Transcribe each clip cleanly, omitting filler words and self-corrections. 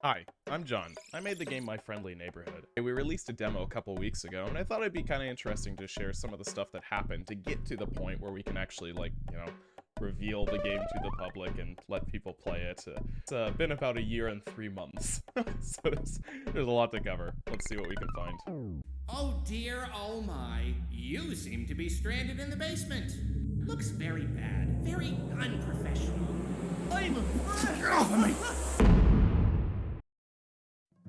Hi, I'm John. I made the game My Friendly Neighborhood. We released a demo a couple weeks ago, and I thought it'd be kind of interesting to share some of the stuff that happened to get to the point where we can actually, reveal the game to the public and let people play it. It's been about a year and 3 months, so there's a lot to cover. Let's see what we can find. Oh dear, oh my. You seem to be stranded in the basement. Looks very bad, very unprofessional. I'm afraid. Get off of me!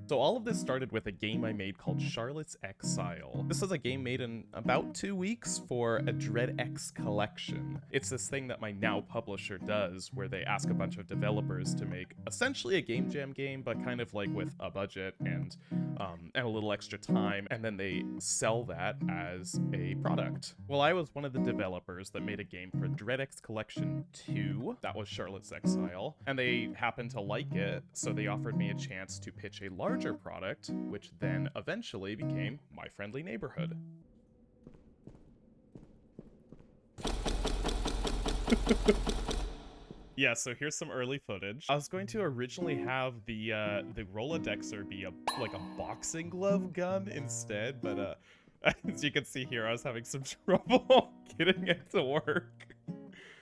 So all of this started with a game I made called Charlotte's Exile. This is a game made in about 2 weeks for a DreadXP collection. It's this thing that my now publisher does where they ask a bunch of developers to make essentially a game jam game, but kind of like with a budget and a little extra time, and then they sell that as a product. Well, I was one of the developers that made a game for DreadXP Collection 2, that was Charlotte's Exile, and they happened to like it, so they offered me a chance to pitch a larger product, which then eventually became My Friendly Neighborhood. Yeah, so here's some early footage. I was going to originally have the Rolodexer be a boxing glove gun instead, but as you can see here, I was having some trouble getting it to work.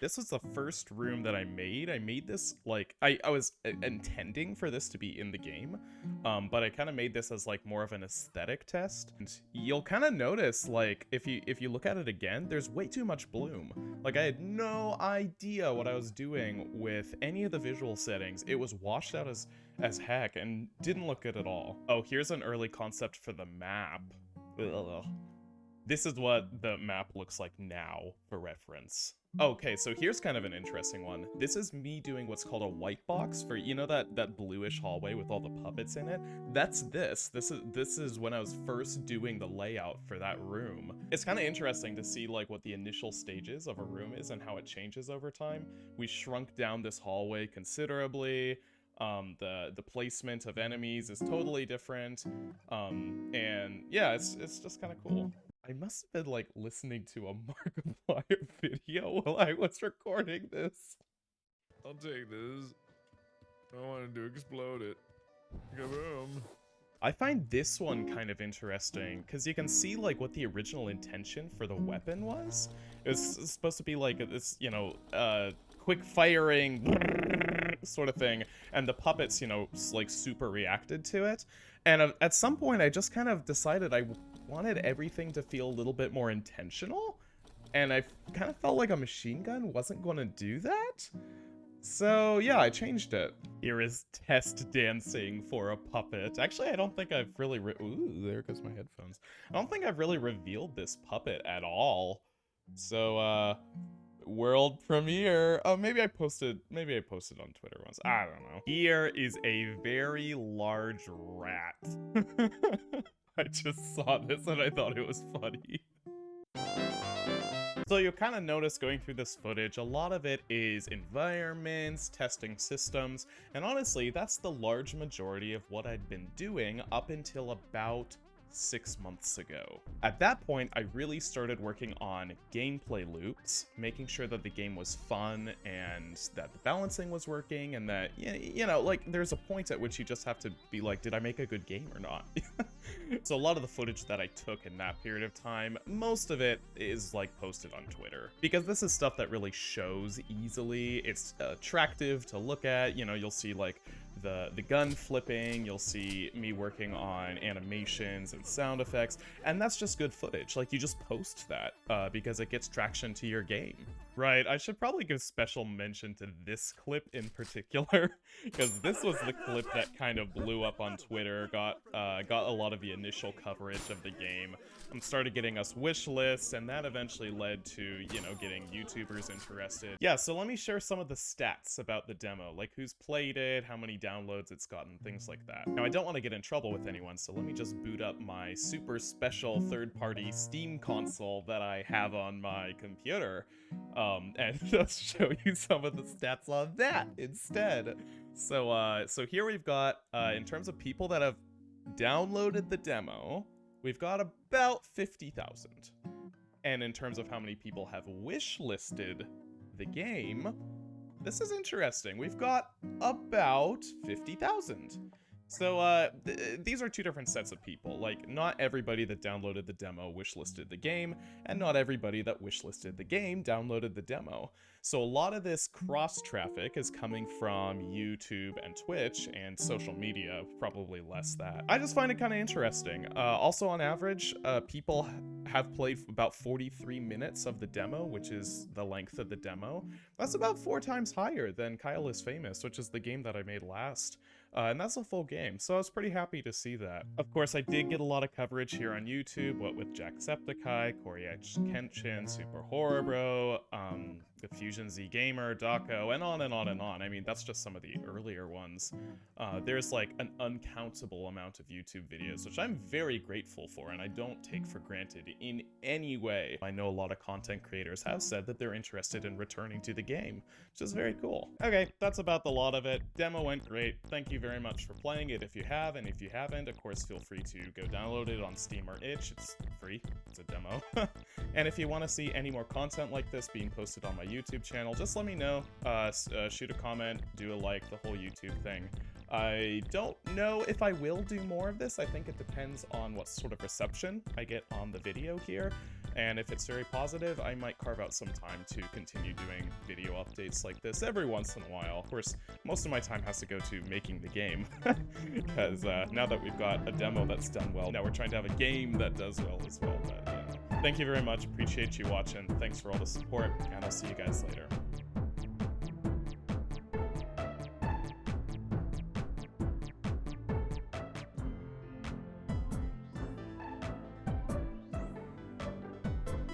This was the first room that I made. I made this, I was intending for this to be in the game, but I kind of made this as, more of an aesthetic test. And you'll kind of notice, if you look at it again, there's way too much bloom. I had no idea what I was doing with any of the visual settings. It was washed out as heck and didn't look good at all. Oh, here's an early concept for the map. Ugh. This is what the map looks like now, for reference. Okay, so here's kind of an interesting one. This is me doing what's called a white box for, that bluish hallway with all the puppets in it? That's this. This is when I was first doing the layout for that room. It's kind of interesting to see, what the initial stages of a room is and how it changes over time. We shrunk down this hallway considerably. The placement of enemies is totally different. And yeah, it's just kind of cool. I must have been, listening to a Markiplier video while I was recording this. I'll take this. I wanted to explode it. Kaboom. I find this one kind of interesting, because you can see, what the original intention for the weapon was. It was supposed to be, this, quick firing sort of thing, and the puppets, super reacted to it. And at some point, I just kind of decided I wanted everything to feel a little bit more intentional, and I kind of felt like a machine gun wasn't going to do that. So yeah, I changed it. Here is test dancing for a puppet. Actually, I don't think I've really ooh, there goes my headphones. I don't think I've really revealed this puppet at all. So world premiere. Oh, maybe I posted on Twitter once. I don't know. Here is a very large rat. I just saw this and I thought it was funny. So you'll kind of notice going through this footage, a lot of it is environments, testing systems, and honestly, that's the large majority of what I'd been doing up until about 6 months ago. At that point, I really started working on gameplay loops, making sure that the game was fun and that the balancing was working, and that, there's a point at which you just have to be like, did I make a good game or not? So a lot of the footage that I took in that period of time, most of it is posted on Twitter, because this is stuff that really shows easily. It's attractive to look at. You'll see the gun flipping, you'll see me working on animations and sound effects, and that's just good footage. You just post that because it gets traction to your game. Right, I should probably give special mention to this clip in particular, because this was the clip that kind of blew up on Twitter, got a lot of the initial coverage of the game, started getting us wish lists, and that eventually led to, getting YouTubers interested. Yeah, so let me share some of the stats about the demo, who's played it, how many downloads it's gotten, things like that. Now, I don't want to get in trouble with anyone, so let me just boot up my super special third-party Steam console that I have on my computer, and just show you some of the stats on that instead. So here we've got, in terms of people that have downloaded the demo, we've got about 50,000. And in terms of how many people have wish-listed the game, this is interesting. We've got about 50,000. So, these are two different sets of people. Like, not everybody that downloaded the demo wishlisted the game, and not everybody that wishlisted the game downloaded the demo. So a lot of this cross-traffic is coming from YouTube and Twitch, and social media, probably less that. I just find it kind of interesting. Also, on average, people have played about 43 minutes of the demo, which is the length of the demo. That's about 4 times higher than Kyle is Famous, which is the game that I made last. And that's a full game, so I was pretty happy to see that. Of course, I did get a lot of coverage here on YouTube, what with Jacksepticeye, Corey H. Kenshin, Super Horror Bro, the Fusion Z Gamer, Daco, and on and on and on. I mean, that's just some of the earlier ones. There's like an uncountable amount of YouTube videos, which I'm very grateful for, and I don't take for granted in any way. I know a lot of content creators have said that they're interested in returning to the game, which is very cool. Okay, that's about the lot of it. Demo went great. Thank you very much for playing it if you have, and if you haven't, of course, feel free to go download it on Steam or Itch. It's free. It's a demo. And if you want to see any more content like this being posted on my YouTube channel, just let me know. Shoot a comment, do a like, the whole YouTube thing. I don't know if I will do more of this. I think it depends on what sort of reception I get on the video here. And if it's very positive, I might carve out some time to continue doing video updates like this every once in a while. Of course, most of my time has to go to making the game, because now that we've got a demo that's done well, now we're trying to have a game that does well as well. But thank you very much. Appreciate you watching. Thanks for all the support, and I'll see you guys later.